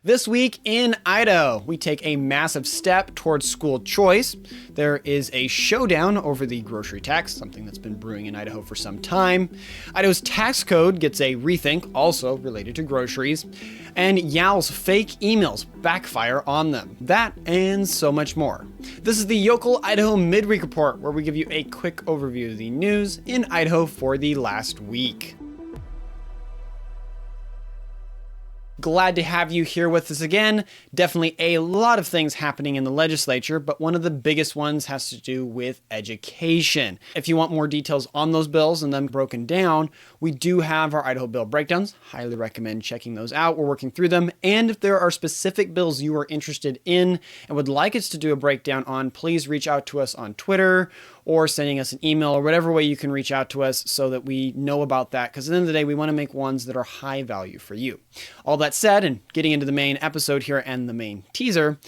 This week in Idaho, we take a massive step towards school choice. There is a showdown over the grocery tax, something that's been brewing in Idaho for some time. Idaho's tax code gets a rethink, also related to groceries. And Yowl's fake emails backfire on them. That and so much more. This is the Yokel Idaho Midweek Report, where we give you a quick overview of the news in Idaho for the last week. Glad to have you here with us again. Definitely a lot of things happening in the legislature, but one of the biggest ones has to do with education. If you want more details on those bills and them broken down, we do have our Idaho bill breakdowns. Highly recommend checking those out. We're working through them. And if there are specific bills you are interested in and would like us to do a breakdown on, please reach out to us on Twitter or sending us an email or whatever way you can reach out to us so that we know about that. Because at the end of the day, we want to make ones that are high value for you. All that said, and getting into the main episode here and the main teaser,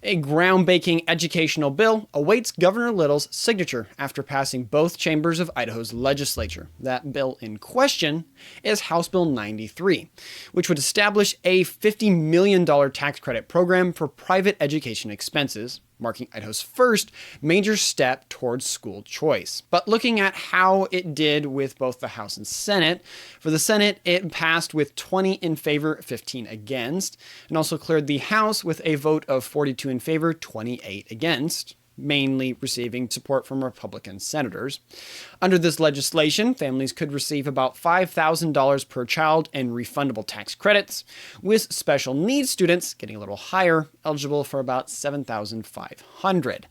a groundbreaking educational bill awaits Governor Little's signature after passing both chambers of Idaho's legislature. That bill in question is House Bill 93, which would establish a $50 million tax credit program for private education expenses, marking Idaho's first major step towards school choice. But looking at how it did with both the House and Senate, for the Senate, it passed with 20 in favor, 15 against, and also cleared the House with a vote of 42 in favor, 28 against, mainly receiving support from Republican senators. Under this legislation, families could receive about $5,000 per child in refundable tax credits, with special needs students getting a little higher, eligible for about $7,500.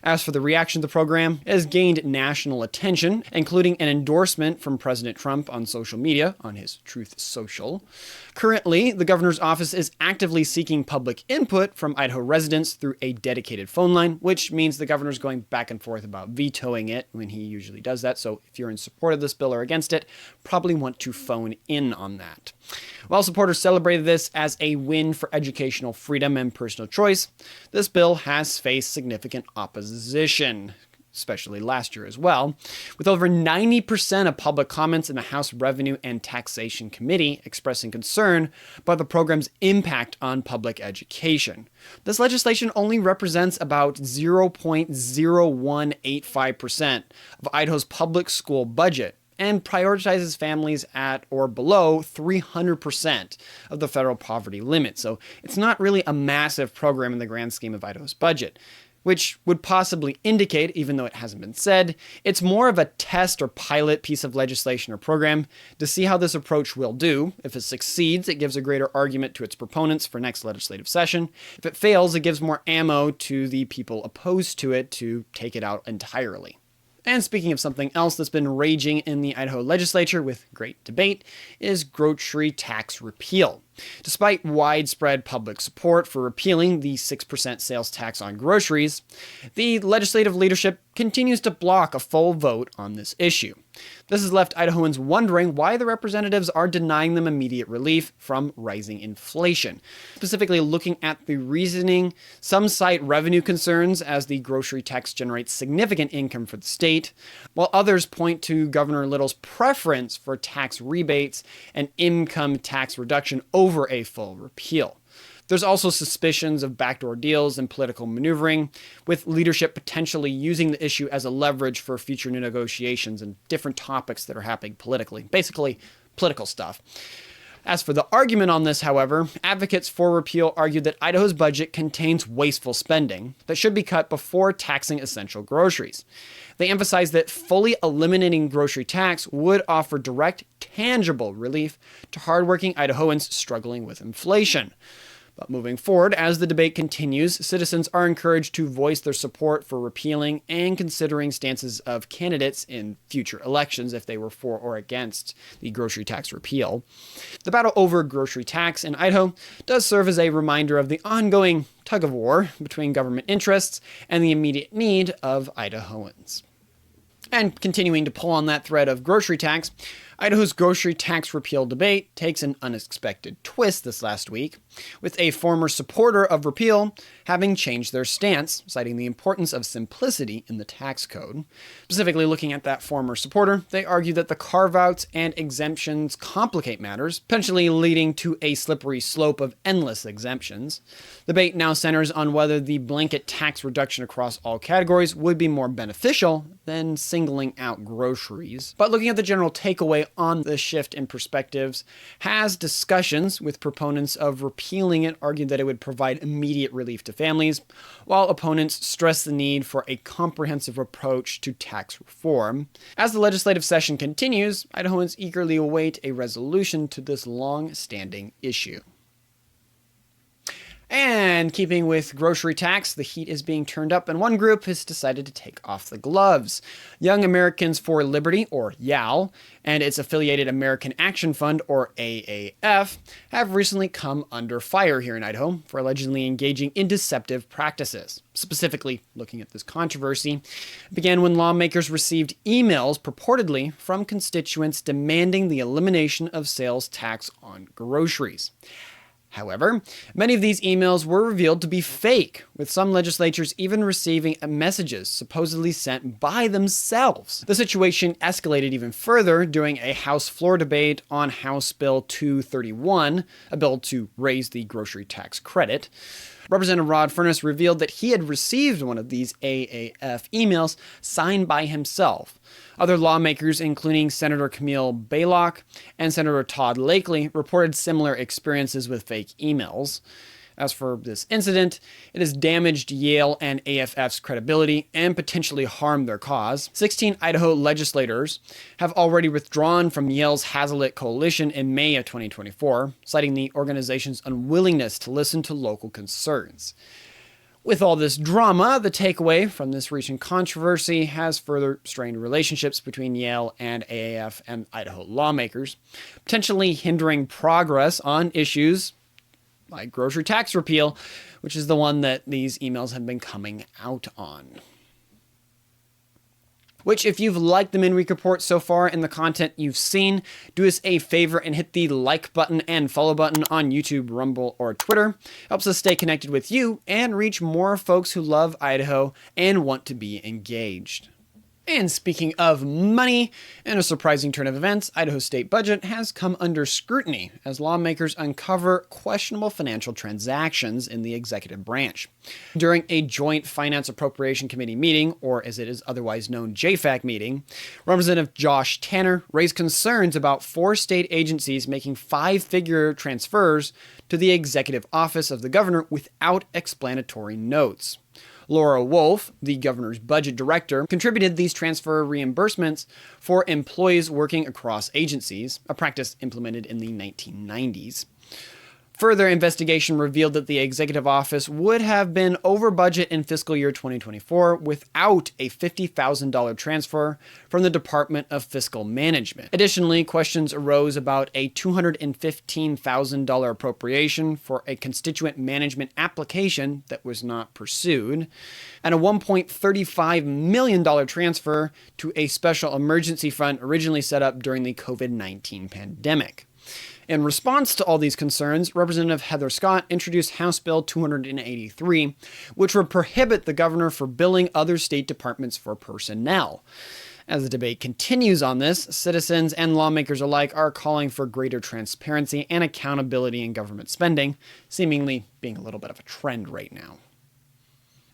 As for the reaction to the program, it has gained national attention, including an endorsement from President Trump on social media, on his Truth Social. Currently, the governor's office is actively seeking public input from Idaho residents through a dedicated phone line, which means the governor's going back and forth about vetoing it when he usually does that. So if you're in support of this bill or against it, probably want to phone in on that. While supporters celebrated this as a win for educational freedom and personal choice, this bill has faced significant opposition, especially last year as well, with over 90% of public comments in the House Revenue and Taxation Committee expressing concern about the program's impact on public education. This legislation only represents about 0.0185% of Idaho's public school budget, and prioritizes families at or below 300% of the federal poverty limit. So it's not really a massive program in the grand scheme of Idaho's budget, which would possibly indicate, even though it hasn't been said, it's more of a test or pilot piece of legislation or program to see how this approach will do. If it succeeds, it gives a greater argument to its proponents for next legislative session. If it fails, it gives more ammo to the people opposed to it to take it out entirely. And speaking of something else that's been raging in the Idaho legislature with great debate, is grocery tax repeal. Despite widespread public support for repealing the 6% sales tax on groceries, the legislative leadership continues to block a full vote on this issue. This has left Idahoans wondering why the representatives are denying them immediate relief from rising inflation. Specifically looking at the reasoning, some cite revenue concerns as the grocery tax generates significant income for the state, while others point to Governor Little's preference for tax rebates and income tax reduction over a full repeal. There's also suspicions of backdoor deals and political maneuvering, with leadership potentially using the issue as a leverage for future negotiations and different topics that are happening politically. Basically, political stuff. As for the argument on this, however, advocates for repeal argue that Idaho's budget contains wasteful spending that should be cut before taxing essential groceries. They emphasize that fully eliminating grocery tax would offer direct, tangible relief to hardworking Idahoans struggling with inflation. But moving forward, as the debate continues, citizens are encouraged to voice their support for repealing and considering stances of candidates in future elections if they were for or against the grocery tax repeal. The battle over grocery tax in Idaho does serve as a reminder of the ongoing tug-of-war between government interests and the immediate need of Idahoans. And continuing to pull on that thread of grocery tax, Idaho's grocery tax repeal debate takes an unexpected twist this last week, with a former supporter of repeal having changed their stance, citing the importance of simplicity in the tax code. Specifically looking at that former supporter, they argue that the carve-outs and exemptions complicate matters, potentially leading to a slippery slope of endless exemptions. The debate now centers on whether the blanket tax reduction across all categories would be more beneficial than singling out groceries. But looking at the general takeaway on the shift in perspectives, has discussions with proponents of repealing it argued that it would provide immediate relief to families, while opponents stress the need for a comprehensive approach to tax reform. As the legislative session continues, Idahoans eagerly await a resolution to this long-standing issue. And keeping with grocery tax, the heat is being turned up, and one group has decided to take off the gloves. Young Americans for Liberty, or YAL, and its affiliated American Action Fund, or AAF, have recently come under fire here in Idaho for allegedly engaging in deceptive practices. Specifically, looking at this controversy, it began when lawmakers received emails purportedly from constituents demanding the elimination of sales tax on groceries. However, many of these emails were revealed to be fake, with some legislatures even receiving messages supposedly sent by themselves. The situation escalated even further during a House floor debate on House Bill 231, a bill to raise the grocery tax credit. Representative Rod Furness revealed that he had received one of these AAF emails signed by himself. Other lawmakers, including Senator Camille Baylock and Senator Todd Lakely, reported similar experiences with fake emails. As for this incident, it has damaged Yale and AFF's credibility and potentially harmed their cause. 16 Idaho legislators have already withdrawn from Yale's Hazlitt Coalition in May of 2024, citing the organization's unwillingness to listen to local concerns. With all this drama, the takeaway from this recent controversy has further strained relationships between Yale and AAF and Idaho lawmakers, potentially hindering progress on issues like grocery tax repeal, which is the one that these emails have been coming out on. Which, if you've liked the Midweek Report so far and the content you've seen, do us a favor and hit the like button and follow button on YouTube, Rumble, or Twitter. Helps us stay connected with you and reach more folks who love Idaho and want to be engaged. And speaking of money, in a surprising turn of events, Idaho's state budget has come under scrutiny as lawmakers uncover questionable financial transactions in the executive branch. During a joint Finance Appropriation Committee meeting, or as it is otherwise known, JFAC meeting, Representative Josh Tanner raised concerns about 4 state agencies making 5-figure transfers to the executive office of the governor without explanatory notes. Laura Wolf, the governor's budget director, contributed these transfer reimbursements for employees working across agencies, a practice implemented in the 1990s. Further investigation revealed that the executive office would have been over budget in fiscal year 2024 without a $50,000 transfer from the Department of Fiscal Management. Additionally, questions arose about a $215,000 appropriation for a constituent management application that was not pursued, and a $1.35 million transfer to a special emergency fund originally set up during the COVID-19 pandemic. In response to all these concerns, Representative Heather Scott introduced House Bill 283, which would prohibit the governor from billing other state departments for personnel. As the debate continues on this, citizens and lawmakers alike are calling for greater transparency and accountability in government spending, seemingly being a little bit of a trend right now.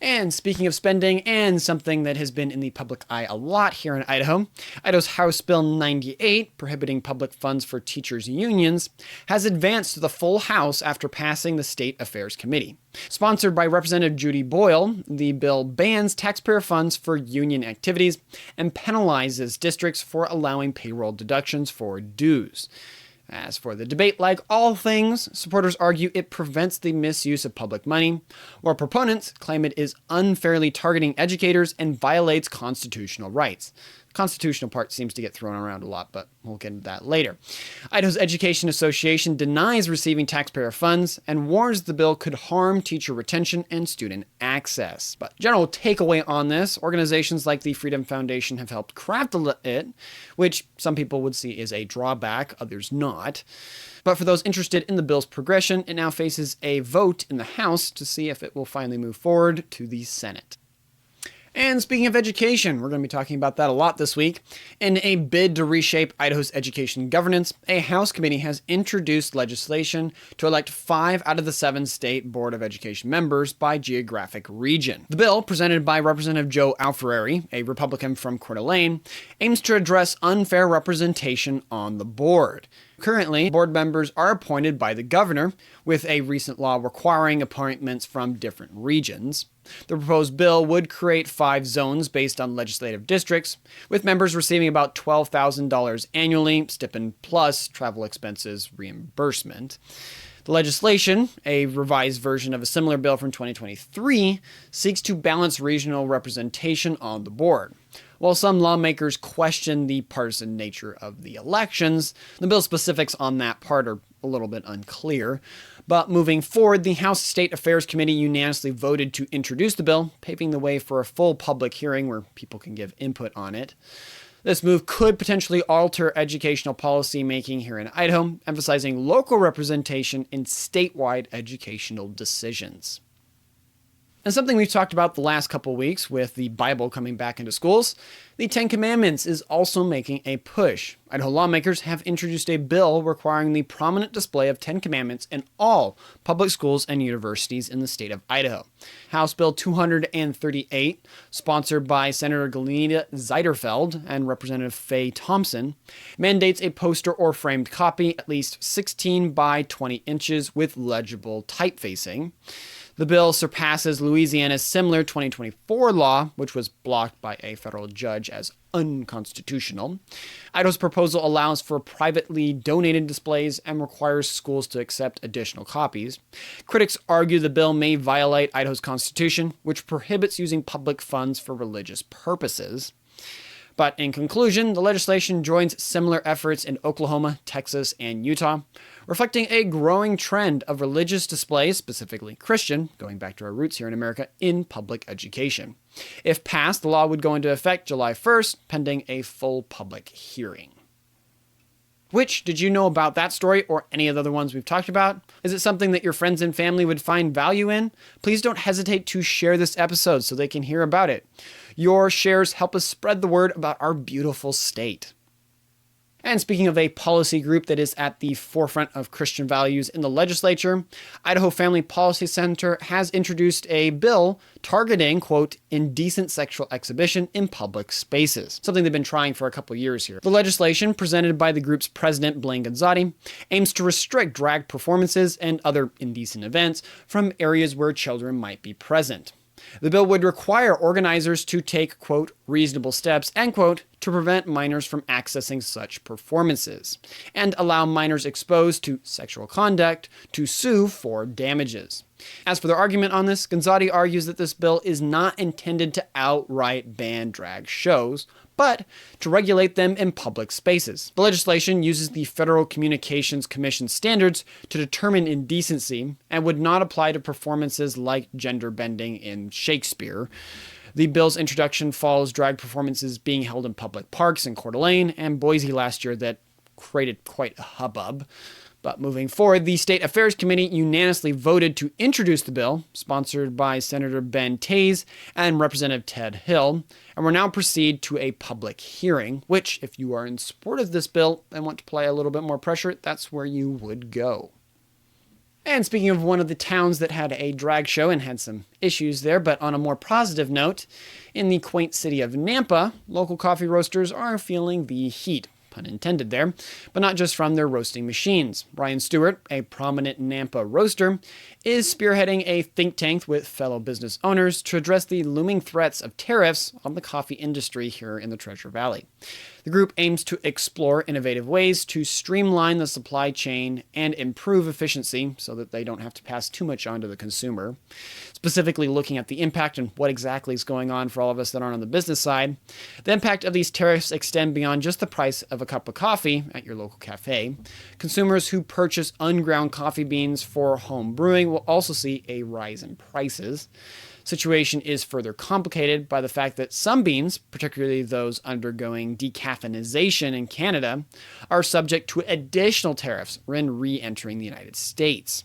And speaking of spending, and something that has been in the public eye a lot here in Idaho, Idaho's House Bill 98, prohibiting public funds for teachers' unions, has advanced to the full House after passing the State Affairs Committee. Sponsored by Representative Judy Boyle, the bill bans taxpayer funds for union activities and penalizes districts for allowing payroll deductions for dues. As for the debate, like all things, supporters argue it prevents the misuse of public money, while proponents claim it is unfairly targeting educators and violates constitutional rights. Constitutional part seems to get thrown around a lot, but we'll get into that later. Idaho's Education Association denies receiving taxpayer funds and warns the bill could harm teacher retention and student access. But general takeaway on this, organizations like the Freedom Foundation have helped craft it, which some people would see as a drawback, others not. But for those interested in the bill's progression, it now faces a vote in the House to see if it will finally move forward to the Senate. And speaking of education, we're going to be talking about that a lot this week. In a bid to reshape Idaho's education governance, a House committee has introduced legislation to elect 5 out of the 7 state Board of Education members by geographic region. The bill, presented by Representative Joe Alfieri, a Republican from Coeur d'Alene, aims to address unfair representation on the board. Currently, board members are appointed by the governor, with a recent law requiring appointments from different regions. The proposed bill would create 5 zones based on legislative districts, with members receiving about $12,000 annually, stipend plus travel expenses reimbursement. The legislation, a revised version of a similar bill from 2023, seeks to balance regional representation on the board. While some lawmakers question the partisan nature of the elections, the bill's specifics on that part are a little bit unclear. But moving forward, the House State Affairs Committee unanimously voted to introduce the bill, paving the way for a full public hearing where people can give input on it. This move could potentially alter educational policy making here in Idaho, emphasizing local representation in statewide educational decisions. And something we've talked about the last couple weeks with the Bible coming back into schools, the 10 Commandments is also making a push. Idaho lawmakers have introduced a bill requiring the prominent display of 10 Commandments in all public schools and universities in the state of Idaho. House Bill 238, sponsored by Senator Galina Zeiderfeld and Representative Faye Thompson, mandates a poster or framed copy at least 16 by 20 inches with legible typeface. The bill surpasses Louisiana's similar 2024 law, which was blocked by a federal judge as unconstitutional. Idaho's proposal allows for privately donated displays and requires schools to accept additional copies. Critics argue the bill may violate Idaho's constitution, which prohibits using public funds for religious purposes. But in conclusion, the legislation joins similar efforts in Oklahoma, Texas, and Utah, reflecting a growing trend of religious displays, specifically Christian, going back to our roots here in America, in public education. If passed, the law would go into effect July 1st, pending a full public hearing. Which, did you know about that story or any of the other ones we've talked about? Is it something that your friends and family would find value in? Please don't hesitate to share this episode so they can hear about it. Your shares help us spread the word about our beautiful state. And speaking of a policy group that is at the forefront of Christian values in the legislature, Idaho Family Policy Center has introduced a bill targeting, quote, indecent sexual exhibition in public spaces, something they've been trying for a couple years here. The legislation, presented by the group's president, Blaine Gonzatti, aims to restrict drag performances and other indecent events from areas where children might be present. The bill would require organizers to take, quote, reasonable steps, end quote, to prevent minors from accessing such performances, and allow minors exposed to sexual conduct to sue for damages. As for their argument on this, Gonzatti argues that this bill is not intended to outright ban drag shows, but to regulate them in public spaces. The legislation uses the Federal Communications Commission standards to determine indecency and would not apply to performances like gender bending in Shakespeare. The bill's introduction follows drag performances being held in public parks in Coeur d'Alene and Boise last year that created quite a hubbub. But moving forward, the State Affairs Committee unanimously voted to introduce the bill, sponsored by Senator Ben Taze and Representative Ted Hill, and will now proceed to a public hearing, which, if you are in support of this bill and want to apply a little bit more pressure, that's where you would go. And speaking of one of the towns that had a drag show and had some issues there, but on a more positive note, in the quaint city of Nampa, local coffee roasters are feeling the heat. Pun intended there, but not just from their roasting machines. Brian Stewart, a prominent Nampa roaster, is spearheading a think tank with fellow business owners to address the looming threats of tariffs on the coffee industry here in the Treasure Valley. The group aims to explore innovative ways to streamline the supply chain and improve efficiency so that they don't have to pass too much on to the consumer. Specifically looking at the impact and what exactly is going on for all of us that aren't on the business side, the impact of these tariffs extend beyond just the price of a cup of coffee at your local cafe. Consumers who purchase unground coffee beans for home brewing will also see a rise in prices. Situation is further complicated by the fact that some beans, particularly those undergoing decaffeinization in Canada, are subject to additional tariffs when re-entering the United States.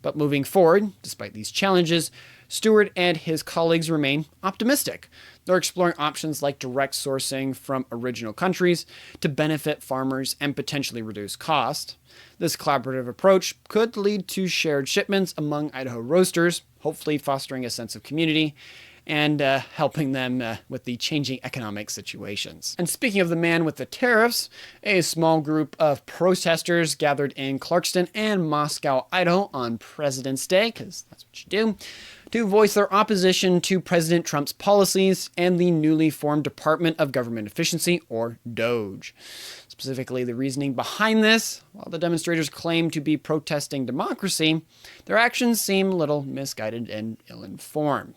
But moving forward, despite these challenges, Stewart and his colleagues remain optimistic. They're exploring options like direct sourcing from original countries to benefit farmers and potentially reduce cost. This collaborative approach could lead to shared shipments among Idaho roasters, hopefully fostering a sense of community and helping them with the changing economic situations. And speaking of the man with the tariffs, a small group of protesters gathered in Clarkston and Moscow, Idaho on President's Day, because that's what you do, to voice their opposition to President Trump's policies and the newly formed Department of Government Efficiency, or DOGE. Specifically, the reasoning behind this, while the demonstrators claim to be protesting democracy, their actions seem a little misguided and ill-informed.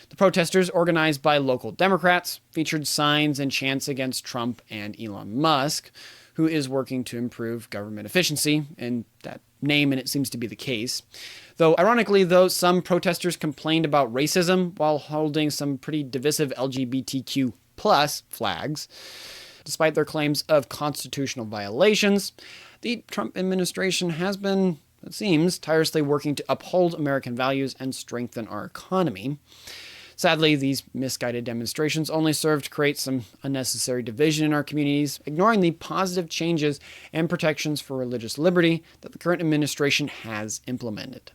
The protesters, organized by local Democrats, featured signs and chants against Trump and Elon Musk, who is working to improve government efficiency, and that name, and it seems to be the case. Though, ironically, some protesters complained about racism while holding some pretty divisive LGBTQ plus flags. Despite their claims of constitutional violations, the Trump administration has been, it seems, tirelessly working to uphold American values and strengthen our economy. Sadly, these misguided demonstrations only serve to create some unnecessary division in our communities, ignoring the positive changes and protections for religious liberty that the current administration has implemented.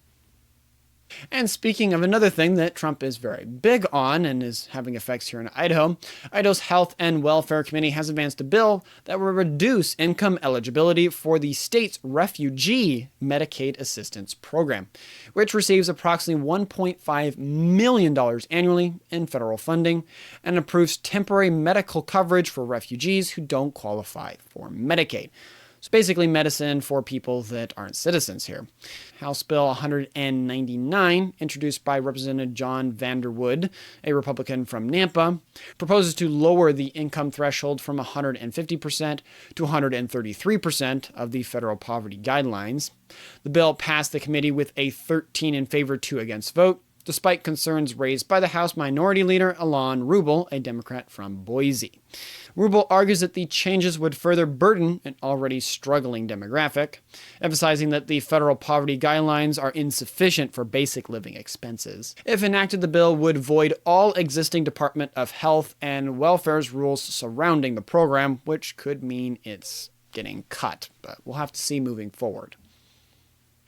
And speaking of another thing that Trump is very big on and is having effects here in Idaho, Idaho's Health and Welfare Committee has advanced a bill that will reduce income eligibility for the state's Refugee Medicaid Assistance Program, which receives approximately $1.5 million annually in federal funding and approves temporary medical coverage for refugees who don't qualify for Medicaid. It's basically medicine for people that aren't citizens here. House Bill 199, introduced by Representative John Vanderwood, a Republican from Nampa, proposes to lower the income threshold from 150% to 133% of the federal poverty guidelines. The bill passed the committee with a 13 in favor, 2 against vote, despite concerns raised by the House Minority Leader Alon Rubel, a Democrat from Boise. Rubel argues that the changes would further burden an already struggling demographic, emphasizing that the federal poverty guidelines are insufficient for basic living expenses. If enacted, the bill would void all existing Department of Health and Welfare's rules surrounding the program, which could mean it's getting cut, but we'll have to see moving forward.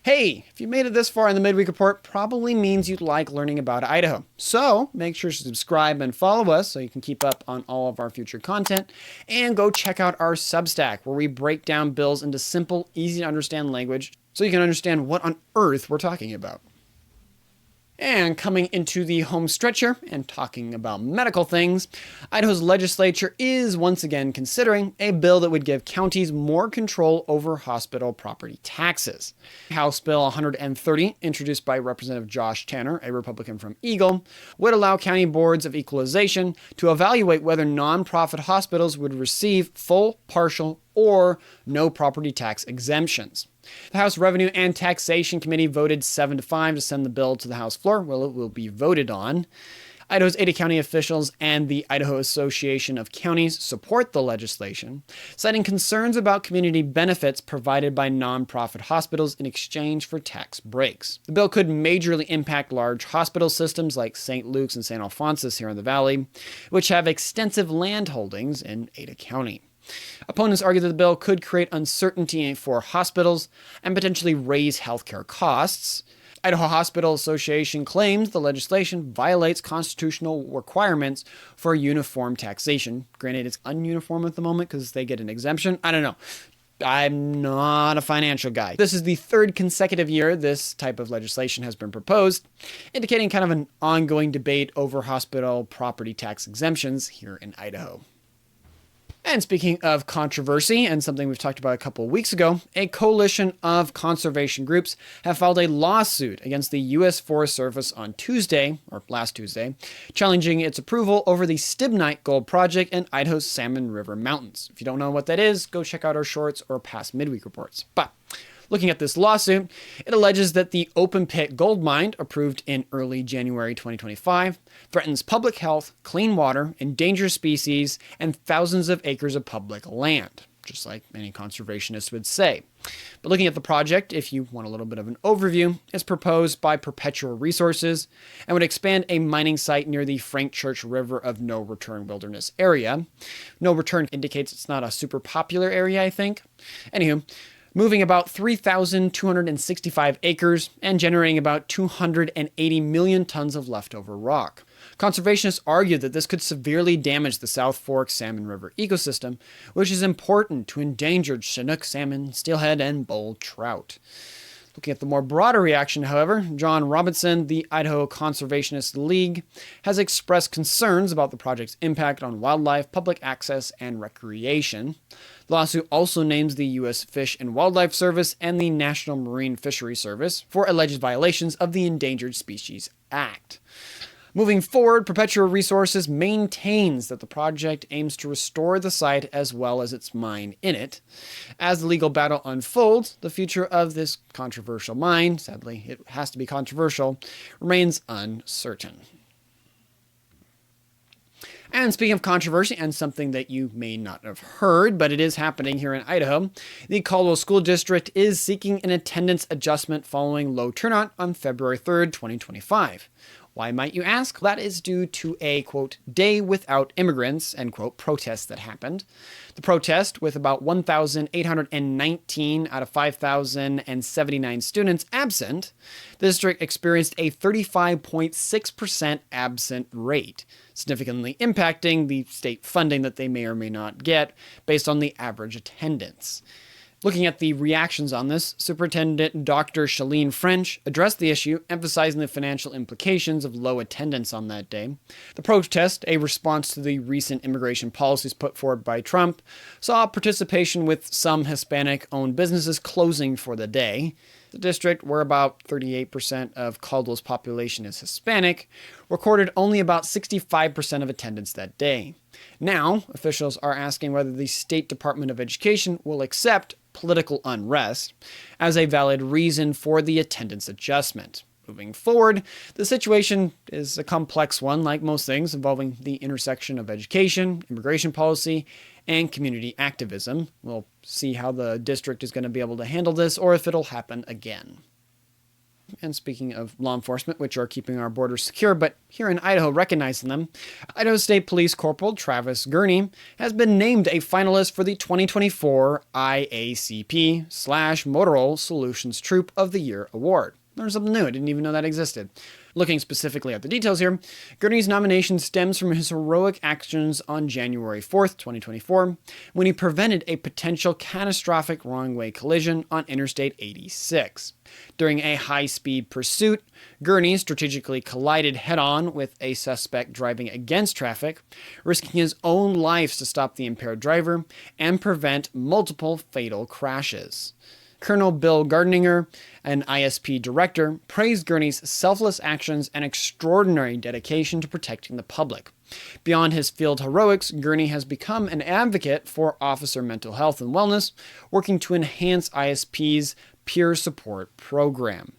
Hey, if you made it this far in the Midweek Report, probably means you'd like learning about Idaho. So make sure to subscribe and follow us so you can keep up on all of our future content. And go check out our Substack, where we break down bills into simple, easy to understand language so you can understand what on earth we're talking about. And coming into the home stretch here and talking about medical things, Idaho's legislature is once again considering a bill that would give counties more control over hospital property taxes. House Bill 130, introduced by Representative Josh Tanner, a Republican from Eagle, would allow county boards of equalization to evaluate whether nonprofit hospitals would receive full, partial, or no property tax exemptions. The House Revenue and Taxation Committee voted 7-5 to send the bill to the House floor, where it will be voted on. Idaho's 80 county officials and the Idaho Association of Counties support the legislation, citing concerns about community benefits provided by nonprofit hospitals in exchange for tax breaks. The bill could majorly impact large hospital systems like St. Luke's and St. Alphonsus here in the Valley, which have extensive land holdings in Ada County. Opponents argue that the bill could create uncertainty for hospitals and potentially raise healthcare costs. Idaho Hospital Association claims the legislation violates constitutional requirements for uniform taxation. Granted, it's ununiform at the moment because they get an exemption. I don't know. I'm not a financial guy. This is the third consecutive year this type of legislation has been proposed, indicating kind of an ongoing debate over hospital property tax exemptions here in Idaho. And speaking of controversy, and something we've talked about a couple of weeks ago, a coalition of conservation groups have filed a lawsuit against the U.S. Forest Service on Tuesday, or last Tuesday, challenging its approval over the Stibnite Gold Project in Idaho's Salmon River Mountains. If you don't know what that is, go check out our shorts or past Midweek reports. But looking at this lawsuit, it alleges that the open pit gold mine, approved in early January 2025, threatens public health, clean water, endangered species, and thousands of acres of public land, just like many conservationists would say. But looking at the project, if you want a little bit of an overview, it's proposed by Perpetual Resources and would expand a mining site near the Frank Church River of No Return Wilderness area. No Return indicates it's not a super popular area, I think. Anywho, moving about 3,265 acres and generating about 280 million tons of leftover rock. Conservationists argue that this could severely damage the South Fork Salmon River ecosystem, which is important to endangered Chinook salmon, steelhead, and bull trout. Looking at the more broader reaction, however, John Robinson, the Idaho Conservationist League, has expressed concerns about the project's impact on wildlife, public access, and recreation. The lawsuit also names the U.S. Fish and Wildlife Service and the National Marine Fisheries Service for alleged violations of the Endangered Species Act. Moving forward, Perpetual Resources maintains that the project aims to restore the site as well as its mine in it. As the legal battle unfolds, the future of this controversial mine, sadly it has to be controversial, remains uncertain. And speaking of controversy, and something that you may not have heard, but it is happening here in Idaho, the Caldwell School District is seeking an attendance adjustment following low turnout on February 3rd, 2025. Why, might you ask? That is due to a, quote, day without immigrants, end quote, protest that happened. The protest, with about 1,819 out of 5,079 students absent, the district experienced a 35.6% absent rate, significantly impacting the state funding that they may or may not get based on the average attendance. Looking at the reactions on this, Superintendent Dr. Shalene French addressed the issue, emphasizing the financial implications of low attendance on that day. The protest, a response to the recent immigration policies put forward by Trump, saw participation with some Hispanic-owned businesses closing for the day. The district, where about 38% of Caldwell's population is Hispanic, recorded only about 65% of attendance that day. Now, officials are asking whether the State Department of Education will accept political unrest as a valid reason for the attendance adjustment. Moving forward, the situation is a complex one, like most things involving the intersection of education, immigration policy, and community activism. We'll see how the district is going to be able to handle this, or if it'll happen again. And speaking of law enforcement, which are keeping our borders secure, but here in Idaho recognizing them, Idaho State Police Corporal Travis Gurney has been named a finalist for the 2024 IACP/Motorola Solutions Troop of the Year Award. Learned something new. I didn't even know that existed. Looking specifically at the details here, Gurney's nomination stems from his heroic actions on January 4th, 2024, when he prevented a potential catastrophic wrong-way collision on Interstate 86. During a high-speed pursuit, Gurney strategically collided head-on with a suspect driving against traffic, risking his own life to stop the impaired driver and prevent multiple fatal crashes. Colonel Bill Gardinger, an ISP director, praised Gurney's selfless actions and extraordinary dedication to protecting the public. Beyond his field heroics, Gurney has become an advocate for officer mental health and wellness, working to enhance ISP's peer support program.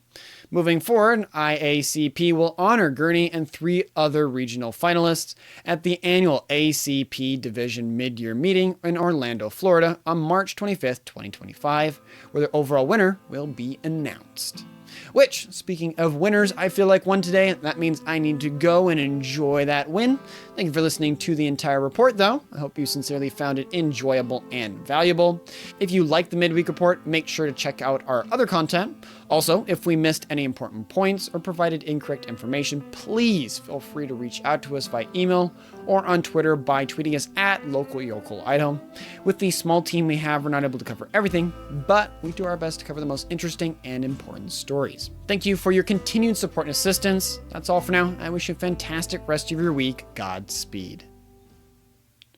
Moving forward, IACP will honor Gurney and 3 other regional finalists at the annual ACP Division mid-year meeting in Orlando, Florida on March 25th, 2025, where the overall winner will be announced. Which, speaking of winners, I feel like won today. That means I need to go and enjoy that win. Thank you for listening to the entire report, though. I hope you sincerely found it enjoyable and valuable. If you like the Midweek Report, make sure to check out our other content. Also, if we missed any important points or provided incorrect information, please feel free to reach out to us by email or on Twitter by tweeting us at @LocalYokelIdaho. With the small team we have, we're not able to cover everything, but we do our best to cover the most interesting and important stories. Thank you for your continued support and assistance. That's all for now. I wish you a fantastic rest of your week. Godspeed.